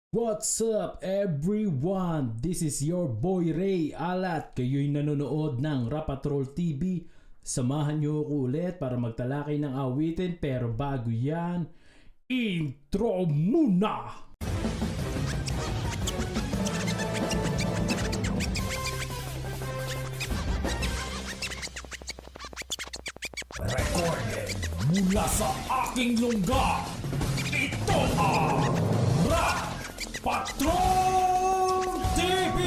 What's up everyone? This is your boy Ray Alat. Kayo'y nanonood ng Rapatrol TV. Samahan niyo ako ulit para magtalakay ng awitin, pero bago yan, intro muna! Recorded mula sa aking lungga. Ito ang Rap Patrol TV!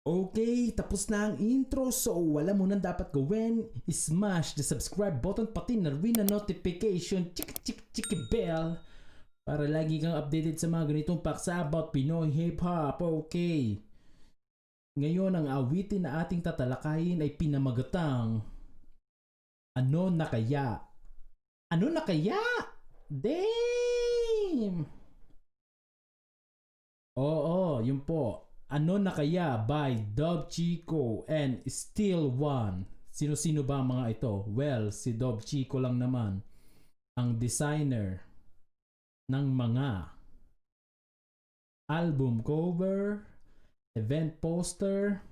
Okay, tapos na ang intro, so wala mo nang dapat gawin. Smash the subscribe button pati na rin na notification chiki bell para lagi kang updated sa mga ganitong paksa about Pinoy Hip Hop. Okay, ngayon ang awitin na ating tatalakayin ay pinamagatang Ano na Kaya? Ano na kaya? Damn! Oo, yun po. Ano na Kaya by Dub Chico and Still One. Sino-sino ba ang mga ito? Well, si Dub Chico lang naman ang designer ng mga album cover, event poster,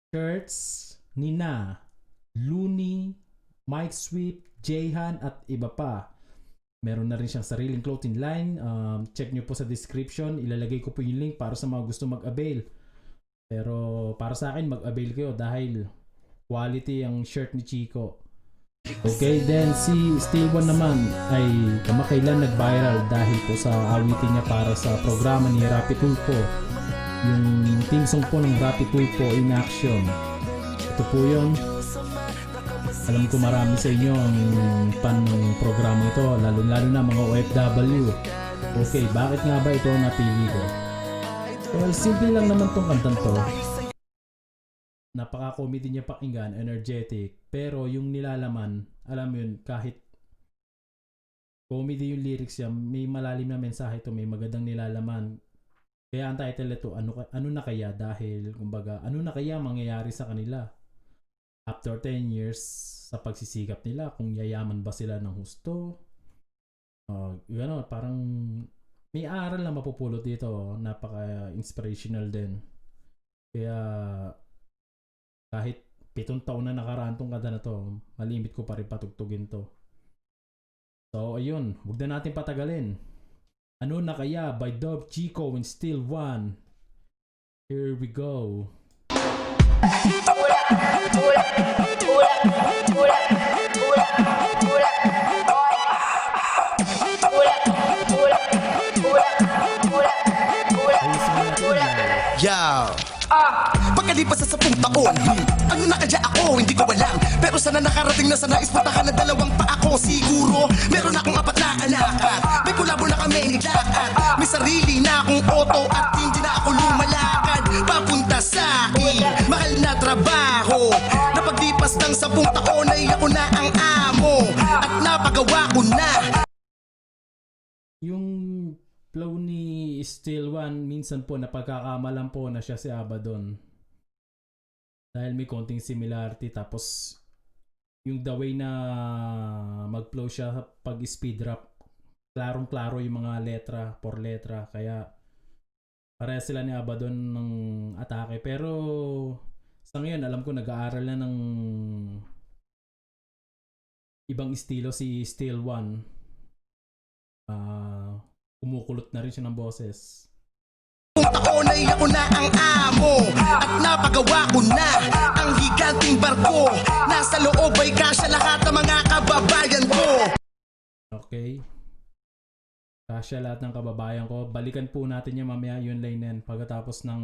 shirts nina Looney, Mike Sweep, Jayhan at iba pa. Meron na rin siyang sariling clothing line. Check nyo po sa description. Ilalagay ko po yung link para sa mga gusto mag-avail. Pero para sa akin, mag-avail kayo dahil quality ang shirt ni Chico. Okay, then si Steve One naman ay kamakailan nag-viral dahil po sa awitin niya para sa programa ni Rapi Tulfo. Yung theme song po ng Rapi Tulfo in action. Ito po yun. Alam ko marami sa inyo ang fan ng programa ito, lalo na mga OFW. Okay, bakit nga ba ito napili ko? Well, simple lang naman tong kantang to. Napaka-comedy niya pakinggan, energetic. Pero yung nilalaman, alam mo yun, kahit comedy yung lyrics niya, may malalim na mensahe ito, may magandang nilalaman. Kaya ang title ito, ano na kaya? Dahil, kumbaga, ano na kaya mangyayari sa kanila? After 10 years sa pagsisikap nila, kung yayaman ba sila ng husto. Gano'n, parang may aral na mapupulot dito. Napaka-inspirational din. Kaya kahit 7 taon na nakaraan tong kanta na to, malimit ko pa rin patugtugin to. So ayun, huwag na natin patagalin. Ano na kaya by Dub Chico and Still One. Here we go. Yo! Pagkalipas sa 10 taon, ano na kaya ako, hindi ko alam. Pero sana nakarating na sa nais puntahan na 2 pa ako. Siguro, meron akong 4 na alakad. May kulabo na kami nilakad. May sarili na akong auto at hindi na ako lumalakad. Papunta sa aking mahal na trabaho. Napaglipas ng 10 taon ay ako na ang amo. At napagawa ko na. Yung flow ni Still One, minsan po napagkakamalan po na siya si Abaddon. Dahil may konting similarity, tapos yung the way na mag-flow siya pag speed rap, klarong-klaro yung mga letra, por letra, kaya pareha sila ni Abaddon ng atake. Pero sa ngayon, alam ko nag-aaral na ng ibang estilo si Still One. Kumukulot na rin siya ng boses. Kung taon ay ako na ang amo. At napagawa ko na ang higanting barko. Nasa loob ay kasya lahat ng mga kababayan ko. Okay. Kasya lahat ng kababayan ko. Balikan po natin yung mamaya yung line na yan pagkatapos ng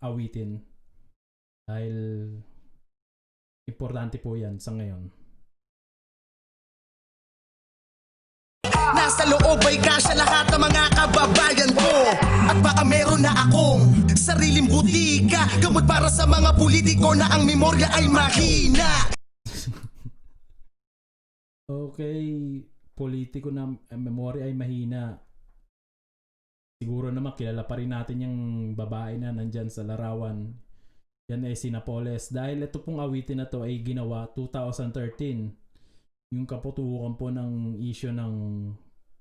awitin. Dahil importante po yan sa ngayon. Nasa loob ay kasya lahat ng mga kababayan ko. At baka meron na akong sariling butika. Gamot para sa mga politiko na ang memorya ay mahina. Okay, politiko na memorya ay mahina. Siguro naman kilala pa rin natin yung babae na nandyan sa larawan. Yan ay si Napoles. Dahil ito pong awitin na to ay ginawa 2013. yung kaputukan po ng issue ng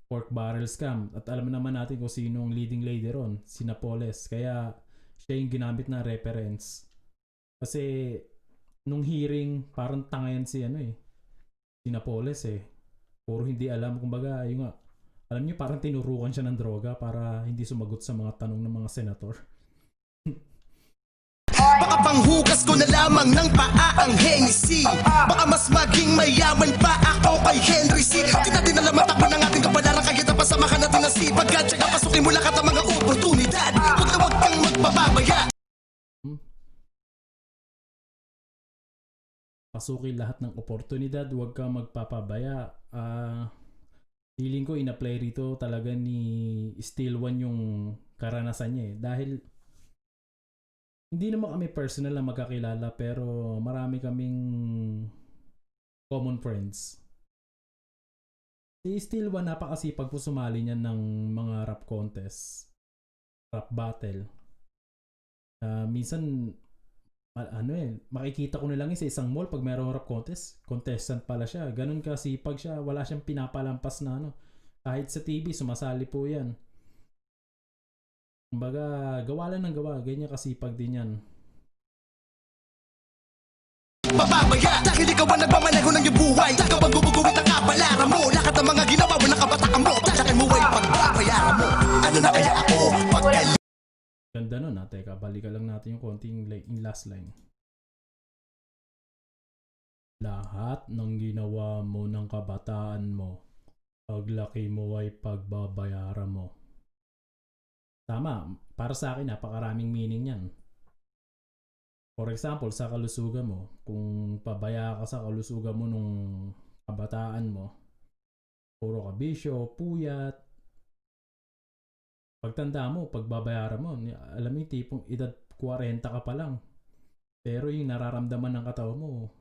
pork barrel scam. At alam naman natin kung sinong leading lady ron, si Napoles. Kaya siya yung ginamit na reference. Kasi nung hearing, parang tanga yan si si Napoles eh. Puro hindi alam, kumbaga, yung nga, alam niyo parang tinurukan siya ng droga para hindi sumagot sa mga tanong ng mga senator. Baka panghugas ko na lamang ng paa ang Hennessy. Baka mas maging mayaman pa ako kay Henry C. Di natin alam matakbo ng ating kapalaran, kaya napasamahan natin ang sipag at saka pasukin mo lahat ang mga oportunidad. Huwag na huwag kang magpapabaya. Pasukin lahat ng oportunidad, huwag kang magpapabaya. Feeling ko in-apply rito talaga ni Steel One yung karanasan niya eh. Dahil hindi naman kami personal na magkakilala, pero marami kaming common friends. Si Steel One napakasipag po sumali niya ng mga rap contest, rap battle. Minsan makikita ko na lang sa isang mall pag mayroong rap contest, contestant pala siya. Ganun kasipag siya, wala siyang pinapalampas na kahit sa TV sumasali po yan. Kumbaga, gawa lang ng gawa, ganyan kasipag din yan. Papabaya dahil ikaw ang nagmamaneho ng iyong buhay. Ikaw ang guguguhit ang kapalaran mo. Lahat ng mga ginawa mo ng kabataan mo, talagang mo ay pagpapayaran mo. Ano na kaya ako pagkali? Ganda nun teka, balikan lang natin yung konting yung last line. Lahat ng ginawa mo ng kabataan mo, paglaki mo ay pagbabayaran mo. Tama, para sa akin napakaraming meaning yan. For example, sa kalusugan mo, kung pabaya ka sa kalusugan mo nung kabataan mo, puro ka bisyo, puyat, pagtanda mo, pagbabayaran mo, alam mo yung tipong edad 40 ka pa lang. Pero yung nararamdaman ng katawan mo,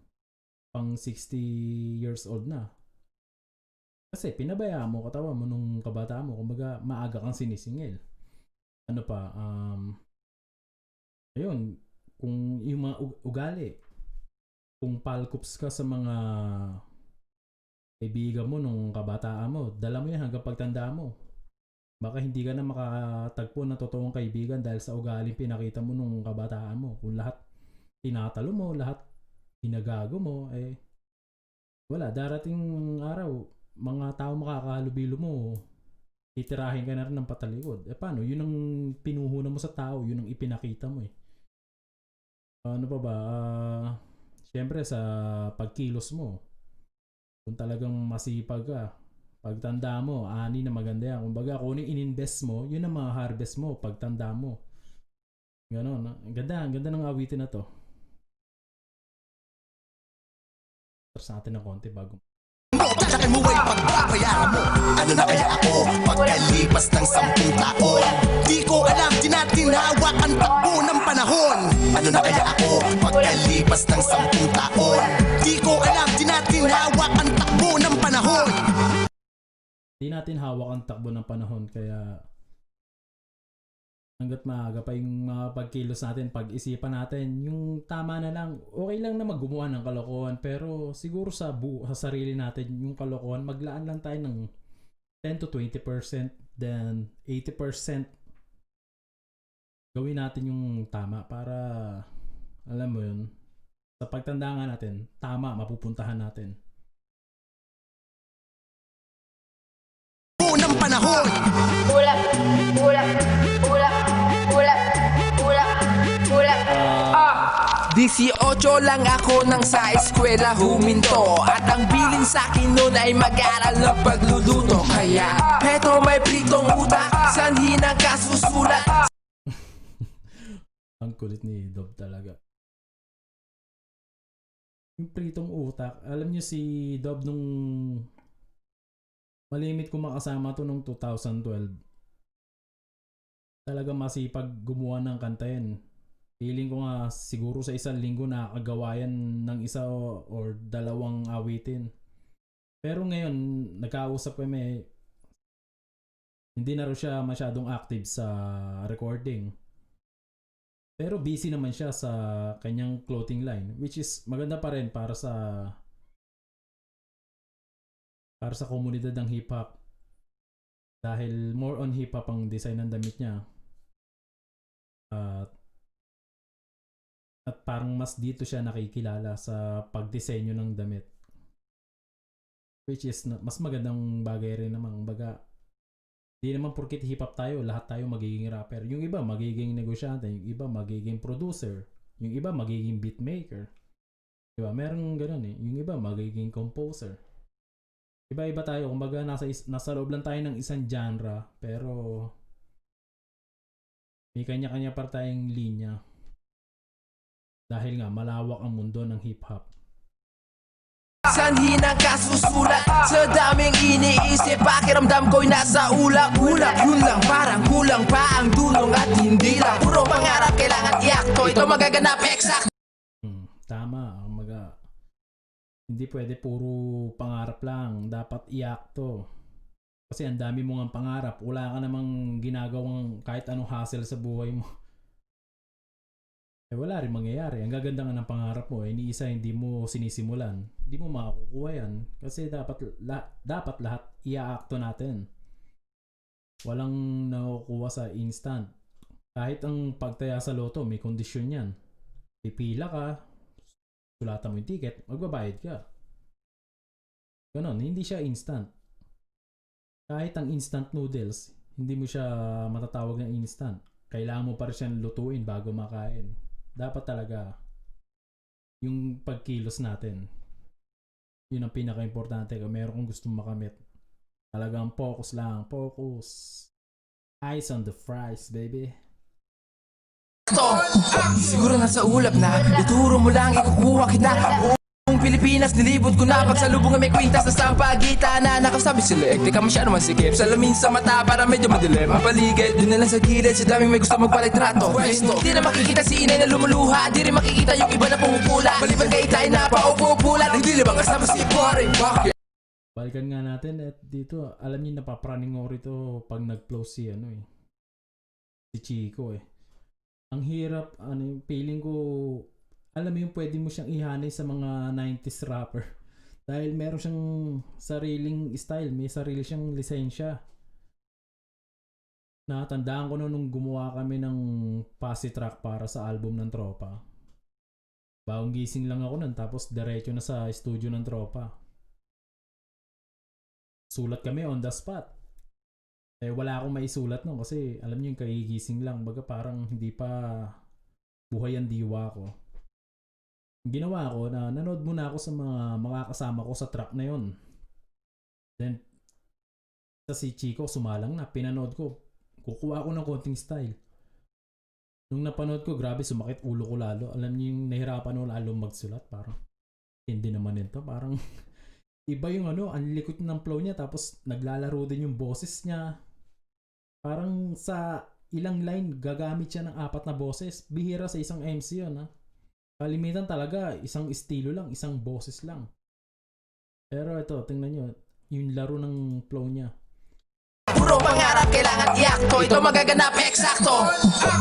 pang 60 years old na. Kasi pinabayaan mo katawan mo nung kabataan mo, kumbaga maaga kang sinisingil. Ano pa, ayun, kung yung mga ugali, kung palkups ka sa mga kaibigan mo nung kabataan mo, dala mo yan hanggang pagtanda mo. Baka hindi ka na makatagpo ng totoong kaibigan dahil sa ugaling pinakita mo nung kabataan mo. Kung lahat tinatalo mo, lahat ginagago mo, wala. Darating araw, mga tao makakahalubilo mo, titirahin ka na rin ng patalikod. Paano? Yun ang pinuhunan mo sa tao, yun ang ipinakita mo eh. Ano pa ba? Siyempre sa pagkilos mo, kung talagang masipag ka, pagtanda mo, ani na maganda yan. Kumbaga, kung ano yung ininvest mo, yun ang harvest mo, pagtanda mo. Ganon. Ang ganda ng awitin na to. Tapos natin ng konti bago. Talagang mo ay pagpapayaran mo. Ano na kaya ako pagkalipas ng 10 taon? Di ko alam, di natin hawak ang takbo ng panahon. Ano na kaya ako pagkalipas ng 10 taon? Di ko alam, di natin hawak ang takbo ng panahon. Di natin hawak ang takbo ng panahon, kaya hanggat maaga pa yung mga pagkilos natin, pag-isipan natin, yung tama na lang. Okay lang na maggumawa ng kalokohan, pero siguro sa sarili natin, yung kalokohan, maglaan lang tayo ng 10 to 20%, then 80% gawin natin yung tama para, alam mo yun, sa pagtanda nga natin, tama, mapupuntahan natin. Ng panahon. Ulap. 18 lang ako nang sa eskwela huminto. At ang bilin sa akin noon ay mag-aral ng pagluluto. Kaya heto may pritong utak, sanhi ng kasusulat. Ang kulit ni Dob talaga. Yung pritong utak, alam nyo si Dob nung malimit ko makasama to nung 2012. Talaga masipag gumawa ng kanta yan. Feeling ko nga siguro sa isang linggo nakakagawa yan ng isa or dalawang awitin. Pero ngayon, nagkausap kami, hindi na rin siya masyadong active sa recording. Pero busy naman siya sa kanyang clothing line, which is maganda pa rin para sa para sa komunidad ng hip-hop. Dahil more on hip-hop ang design ng damit niya. At parang mas dito siya nakikilala sa pagdisenyo ng damit. Which is mas magandang bagay rin naman. Baga, di naman porkit hip-hop tayo, lahat tayo magiging rapper. Yung iba magiging negosyante, yung iba magiging producer, yung iba magiging beatmaker. Diba? Merong ganun eh. Yung iba magiging composer. Iba-iba tayo. Kumbaga nasa loob lang tayo ng isang genre, pero may kanya-kanya pa tayong linya. Dahil nga malawak ang mundo ng hip-hop. Sanhi ng kasusulat sa daming iniisip, pakiramdam ko'y nasa ulap-ulap. Yun lang, parang kulang pa ang dulong at hindi lang puro pangarap kailangan iakto. Ito magaganap exact. Tama. Hindi pwede puro pangarap lang. Dapat iakto. Kasi ang dami mo nga pangarap. Wala ka namang ginagawang kahit anong hassle sa buhay mo. Wala rin mangyayari. Ang gaganda nga ng pangarap mo, ni isa hindi mo sinisimulan. Hindi mo makakukuha yan. Kasi dapat lahat iaakto natin. Walang nakukuha sa instant. Kahit ang pagtaya sa loto, may kondisyon yan. Pipila ka, sulatan mo yung ticket, magbabayad ka. Ganon, hindi siya instant. Kahit ang instant noodles, hindi mo siya matatawag na instant. Kailangan mo pa rin siyang lutuin bago makain. Dapat talaga yung pagkilos natin. Yun ang pinaka-importante kung meron kong gustong makamit. Talagang focus lang. Focus. Eyes on the fries, baby. Siguro nasa ulap na, ituro mo lang, ikukuha kita. Buong Pilipinas, nilibot ko na pagsalubong may kwintas na sa pagitan na nakasabi sila, di ka masyado masikip. Salamin sa mata para medyo madilim. Ang paligid, dun na lang sa gilid, sa daming may gusto magpalitrato. Pwesto, di na makikita si inay na lumuluha, di rin makikita yung iba na pumupula. Maliban kay tay na paupo-pula, hindi libang kasama si Boring. Bakit? Balikan nga natin at dito, alam niyo napapraning ko rito pag nag-close si si Chico eh. Ang hirap, feeling ko, alam mo yung pwede mo siyang ihanay sa mga 90s rapper. Dahil meron siyang sariling style, may sarili siyang lisensya. Natandaan ko nung gumawa kami ng posse track para sa album ng Tropa. Bagong gising lang ako nun, tapos diretso na sa studio ng Tropa. Sulat kami on the spot. Wala akong maisulat nun kasi alam niyo yung kagigising lang. Baga parang hindi pa buhay ang diwa ko. Ginawa ko na nanood muna ako sa mga kasama ko sa track na yon. Then sa si Chico sumalang na, pinanood ko. Kukuha ako ng konting style. Nung napanood ko, grabe sumakit ulo ko lalo. Alam niyo yung nahirapan ko lalo magsulat. Parang hindi naman ito. Parang iba yung ang likot ng flow niya, tapos naglalaro din yung boses niya. Parang sa ilang line gagamit siya ng 4 na boses. Bihira sa isang MC yun ha. Kalimitan talaga isang estilo lang, isang boses lang. Pero ito, tingnan nyo yung laro ng flow niya. Puro pangarap kailangan iakto, ito magaganap eksakto.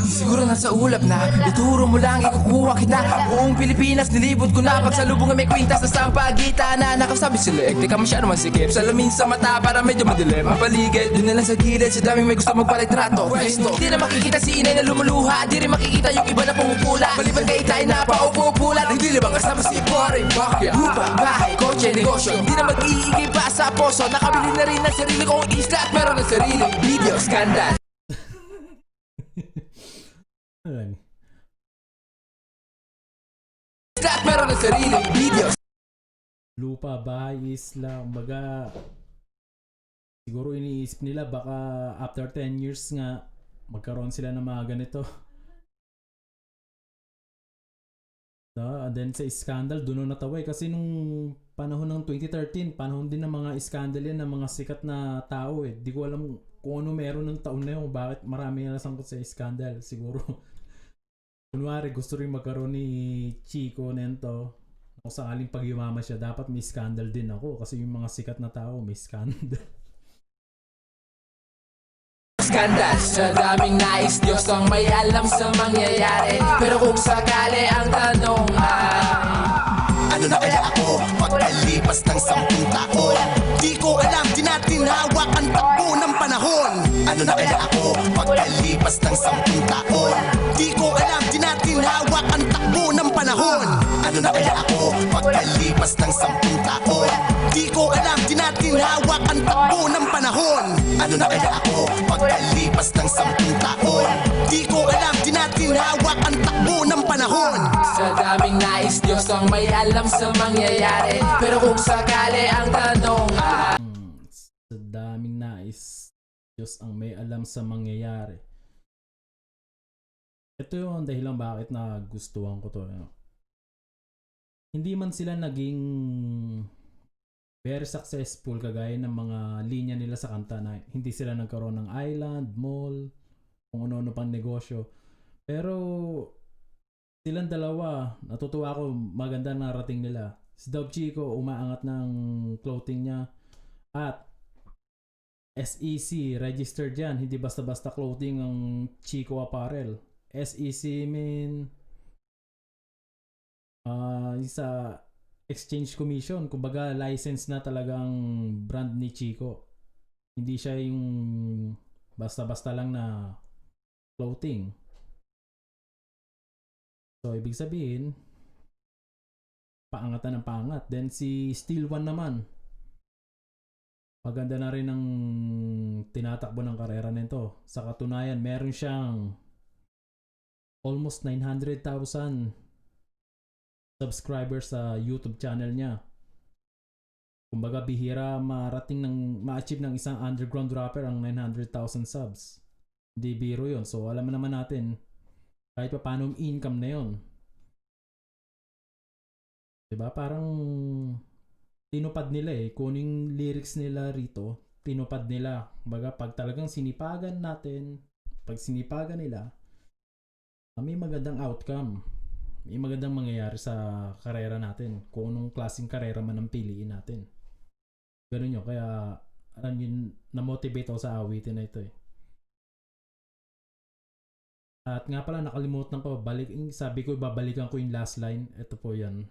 Siguro nasa ulap na, ituro mo lang, ikukuha kita. Buong Pilipinas, nilibot ko na pagsalubong may kwintas na sa pagitan na nakasabi sila, di ka masyado masikip. Salamin sa mata para medyo madilim. Ang paligid, dun na lang sa gilid, sa daming may gusto magpalitrato. Pwesto, di na makikita si inay na lumuluha, di rin makikita yung iba na pumupula. Maliban kay tay na paupo-pula, hindi libang kasama si Boring. Bakit? Lupa, bahay, kotse, negosyo, di na mag-iigay pa sa poso. Nakabili na rin ng sarili kong isla at meron ng sariling video scandal. At meron ng sariling video. Lupa, bahay, isla, kumbaga siguro iniisip nila baka after 10 years nga magkaroon sila ng mga ganito. And then sa scandal, doon na nataway kasi nung panahon ng 2013, panahon din ng mga scandal yan ng mga sikat na tao eh. Di ko alam kung ano meron ng taon na yun, bakit marami na nasangkot sa scandal. Siguro, kunwari gusto rin magkaroon ni Chico nento. Kung sakaling pag-yumaman siya, dapat may scandal din ako kasi yung mga sikat na tao may scandal. Skandal sa daming nais, Diyos ang may alam sa mangyayari. Pero kung sakali ang tanong ay ano na kaya ako pagkalipas ng 10 taon? Di ko pagkalipas ng 10 taon di ko alam, di natin hawak ang takbo ng panahon. Ano na kaya ako pagkalipas ng 10 taon di ko alam, di natin hawak ang takbo ng panahon. Ano na kaya ako pagkalipas ng 10 taon di ko alam, di natin hawak ang takbo ng panahon. Sa daming nais, Diyos ang may alam sa mangyayari. Pero kung sakali ang tanong Sa daming nais, Diyos ang may alam sa mangyayari. Ito yung dahilan bakit nagustuhan ko to. Hindi man sila naging very successful kagaya ng mga linya nila sa kanta na hindi sila nagkaroon ng island, mall, kung ano-ano pang negosyo. Pero silang dalawa, natutuwa ako, maganda narating nila. Si Dove Chico umaangat ng clothing niya at SEC registered yan, hindi basta-basta clothing ang Chico Apparel. SEC mean sa Exchange Commission, kumbaga license na talagang brand ni Chico. Hindi siya yung basta-basta lang na clothing. So ibig sabihin paangatan ng paangat. Then si Steel One naman, maganda na rin ang tinatakbo ng karera nito. Sa katunayan, meron siyang almost 900,000 subscribers sa YouTube channel niya. Kumbaga bihira ma-achieve ng isang underground rapper ang 900,000 subs. Hindi biro yun. So alam naman natin kahit pa paano income na yun. Diba? Parang tinupad nila kuning lyrics nila rito, tinupad nila. Kumbaga pag talagang sinipagan natin, pag sinipagan nila, may magandang outcome. May magandang mangyayari sa karera natin. Kung anong klaseng karera man ang piliin natin. Ganun yun. Kaya alam yun, na-motivate ako sa awitin na ito At nga pala nakalimutan ko, sabi ko babalikan ko yung last line. Ito po yan.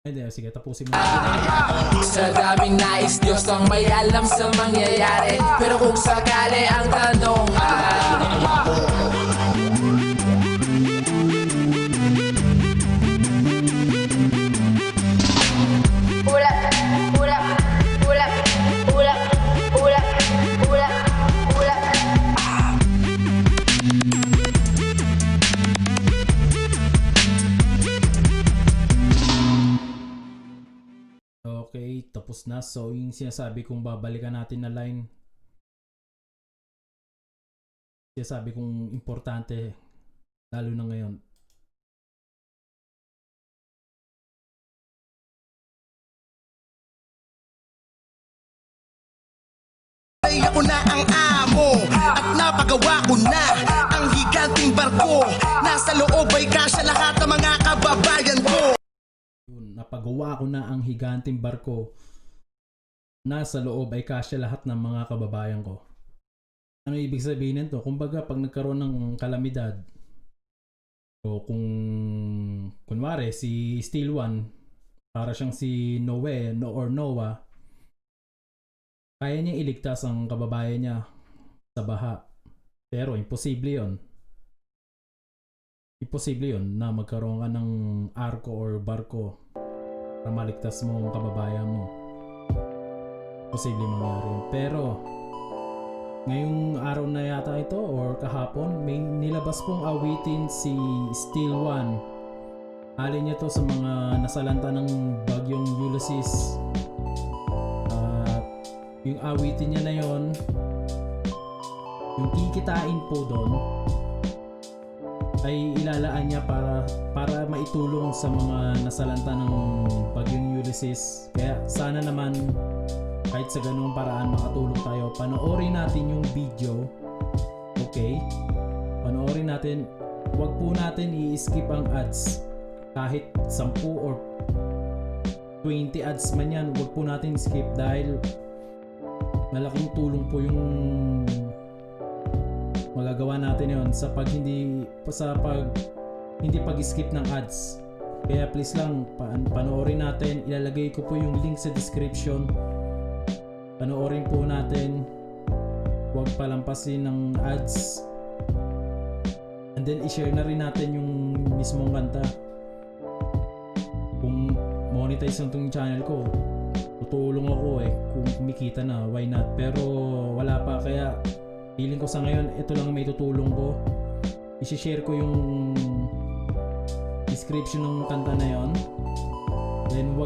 Hindi, sige, tapusin mo. sa daming nais, Diyos ang may alam sa mangyayari. Pero kung sakali ang tanong Okay, tapos na. So, yung sinasabi kong babalikan natin na line, sinasabi kong importante, lalo na ngayon. Ay ako na ang amo at napagawa ko na ang higanting barko. Nasa loob ay kasya lahat ng mga kababayan ko. Napagawa ko na ang higanting barko. Nasa loob ay kasya lahat ng mga kababayan ko. Ano ibig sabihin nito? Kumbaga pag nagkaroon ng kalamidad, o kung kunwari si Steel One, para siyang si Noah, kaya niya iligtas ang kababayan niya sa baha. Pero imposible yon. Imposible yon na magkaroon ka ng arko or barko para maligtas mo ang kababayan mo. Posible mangyari yun. Pero ngayong araw na yata ito or kahapon, may nilabas pong awitin si Steel One. Alin niya to sa mga nasalanta ng bagyong Ulysses. Yung awitin niya na yon, yung kikitain po doon ay ilalaan niya para maitulong sa mga nasalanta ng bagyong Ulysses. Kaya sana naman kahit sa ganung paraan makatulong tayo. Panoorin natin yung video. Okay? Panoorin natin. Huwag po natin i-skip ang ads. Kahit 10 or 20 ads man yan, huwag po natin skip dahil malaking tulong po yung magagawa natin yon sa hindi pag-skip ng ads. Kaya please lang panoorin natin. Ilalagay ko po yung link sa description. Panoorin po natin. Huwag palampasin ng ads then i-share na rin natin yung mismong kanta. Kung monetize na itong channel ko, tutulong ako eh. Kung kumikita na, why not? Pero wala pa, kaya feeling ko sa ngayon ito lang may tutulong ko. I-share ko yung description ng kanta na yon. Then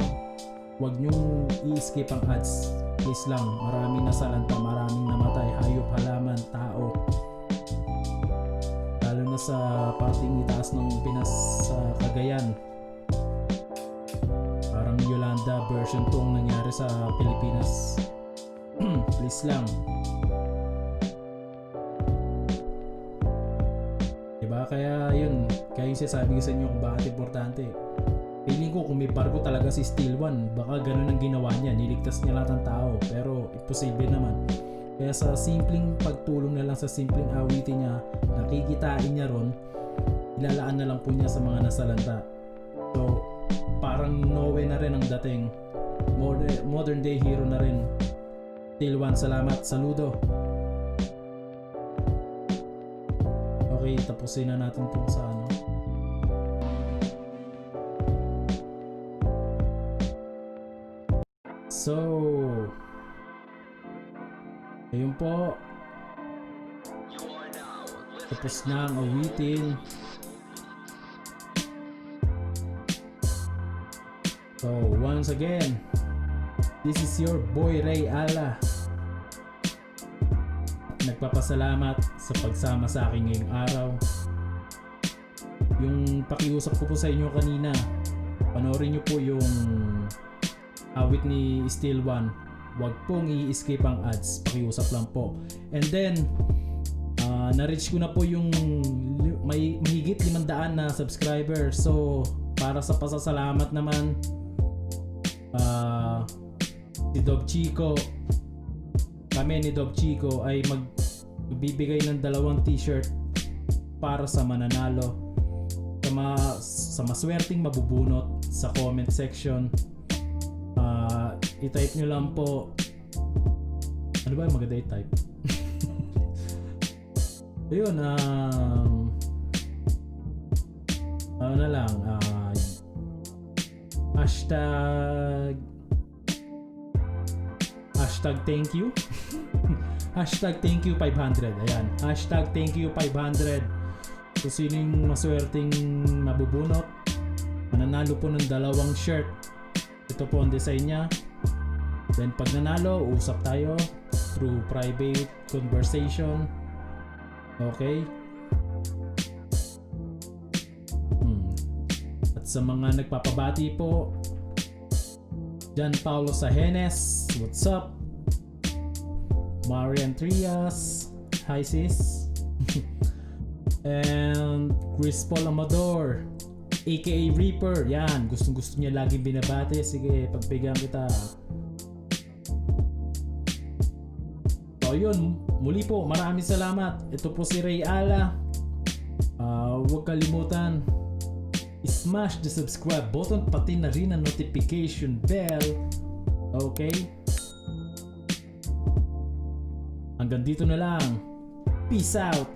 wag nyong i-skip ang ads. Please lang, maraming nasalanta, maraming namatay, hayop, halaman, tao. Lalo na sa parting itaas ng Pinas sa Cagayan. Parang Yolanda version 2 ang nangyari sa Pilipinas. Please lang. Diba? Kaya yun, kaya yung sinasabi ko sa inyo kung bakit importante. Feeling ko kung may barko talaga si Steel One, baka ganun ang ginawa niya, niligtas niya lahat ng tao, pero imposible naman. Kaya sa simpleng pagtulong na lang, sa simpleng awitin niya, nakikitain niya ron, ilalaan na lang po niya sa mga nasalanta. So parang Noe na rin ang dating, modern day hero na rin. Steel One, salamat, saludo. Okay, tapusin na natin po sa ano. So, ayun po. Tapos na ang awitin. So, once again, this is your boy Ray Ala. Nagpapasalamat sa pagsama sa akin ngayong araw. Yung pakiusap ko po sa inyo kanina, panoorin nyo po yung awit ni Steel One. Wag pong i-skip ang ads, pakiusap lang po. And then na-reach ko na po yung may mahigit 500 na subscriber. So para sa pasasalamat naman, si Dob Chico, kami ni Dob Chico ay magbibigay ng 2 t-shirt para sa mananalo, sa maswerteng mabubunot sa comment section. I-type nyo lang po, ano ba yung maganda i-type? Ayun, ano na lang, hashtag thank you. Hashtag thank you 500. Ayan, hashtag thank you 500. So sino yung maswerteng mabubunot, mananalo po ng 2 shirt. Ito po ang design niya. Then pag nanalo, usap tayo through private conversation. Okay? At sa mga nagpapabati po, John Paulo Sahenes, what's up? Marian Trias, hi sis. And Chris Paul Amador, aka Reaper, yan, gustong niya laging binabati. Sige, pagbigyan kita. So yun, muli po, maraming salamat. Ito po si Ray Ala. Huwag kalimutan, smash the subscribe button, pati na rin ang notification bell. Okay? Hanggang dito na lang. Peace out.